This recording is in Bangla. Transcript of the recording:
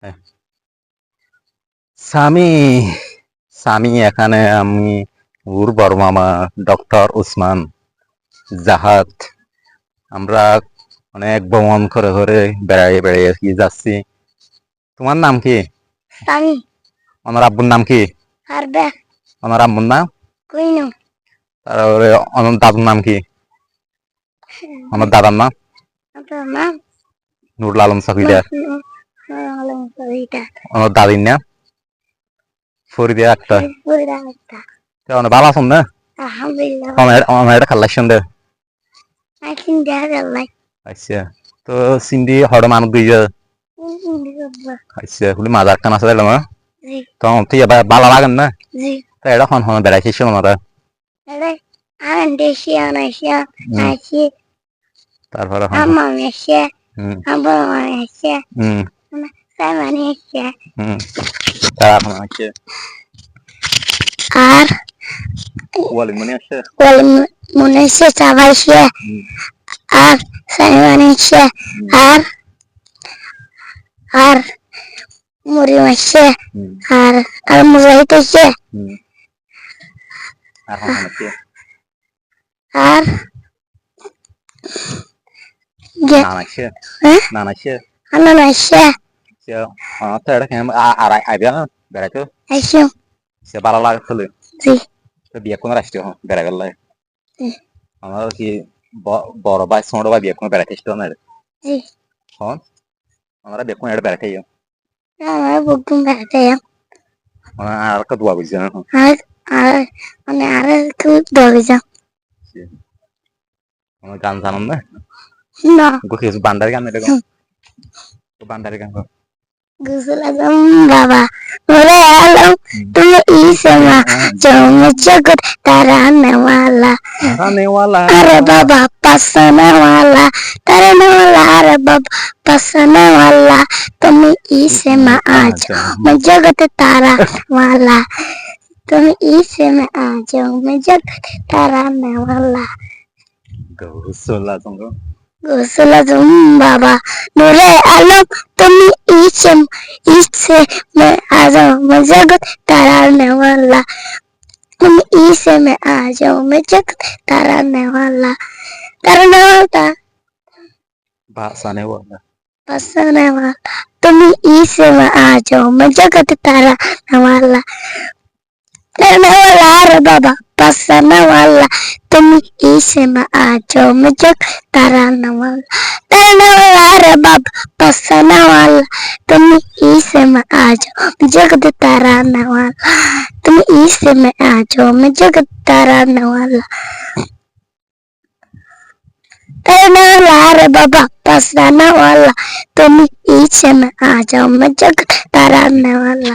হ্যাঁ। স্বামী স্বামী এখানে আমি ওর বড় মামা ডক্টর উসমান জাহাদ আমরা অনেক ভ্রমণ করে করে বেড়াই বেড়াই কি যাচ্ছি। তোমার নাম কি? স্বামী আমার আব্বুর নাম কি? হারবে আমার আম্মুর নাম? কইনো তারপরে আমার দাদুর নাম কি? আমার দাদার নাম আপনার নাম নুরুল আলম চকিদার। আলম কবিতা আমার দাদির নাম ফরিদা আক্তার। ফরিদা ভালো আছেন না? আলহামদুলিল্লাহ আমার একটা কালেকশন দে। I can get it like আচ্ছা, তো সিন্ধি হড় মানুষ দুই আচ্ছা খুলি মাজার টান আছে দিলাম তখন তুই এবার ভালো লাগেন না জি তো এটা হন হন বেড়াইছিস ওনারা আরে আমি দেশি আনাইছি আইছি তারপরে আমার এসে হুম আমার এসে হুম সাইমানি এসে হুম তারপর আছে আর ওয়ালি মনে আছে ওল মনে এসে চাবাইছে আর সাইমানি এসে আর আর মুড়ি মাসে আর আর মুজাহিদ এসে আর হন হন আছে আর নানাইছে নানাইছে আনন্দ এসে তো এটা কেমন আর আইবিয়া না বেড়াইতো আইসো সে ভালো লাগে চলে জি তো বিয়ে কোনো রাষ্ট্রীয় হন বেড়া গেল আমার কি বড় ভাই ছোট ভাই বিয়ে কোনো বেড়াইতে ইষ্ট না জি হন আমরা বিয়ে কোনো এটা বেড়াইতে আমার বুকুম বেড়াতে আর একটা দোয়া বুঝছে না আর আর মানে আর একটু দৌড়ে যাও আমার গান জানান না না কিছু বান্ডারি গান এটা বান্ডারি গান গুসল আজম বাবা ওরে আলম তুমি ইসেমা জম জগত তারানে वाला তারানে वाला अरे बाबा पसने वाला तारने वाला अरे बाबा पसने वाला तुम इसे में आ जाओ मैं जगत तारा वाला तुम इसे में आ जाओ मैं जगत ताराने वाला গৌসলা সঙ্গ गुसल आजम बाबा नूरे आलम तुम इसे में आ जाओ मैं जगत ताराने वाला तुम इसे में आ जाओ मैं जगत ताराने वाला বাসানে वाला पसने वाला तुम इसे में आ जाओ मैं जगत ताराने वाला ताराने वाला अरे बाबा पसने वाला तुम इसे में आ जाओ मैं जगत ताराने वाला ताराने वाला अरे बाबा पसने वाला तुम इसे में आ जाओ जगत ताराने वाला तुम इसे में आ जाओ मैं जगत ताराने वाला ताराने वाला अरे बाबा पसने वाला तुम इसे में आ जाओ मैं जगत ताराने वाला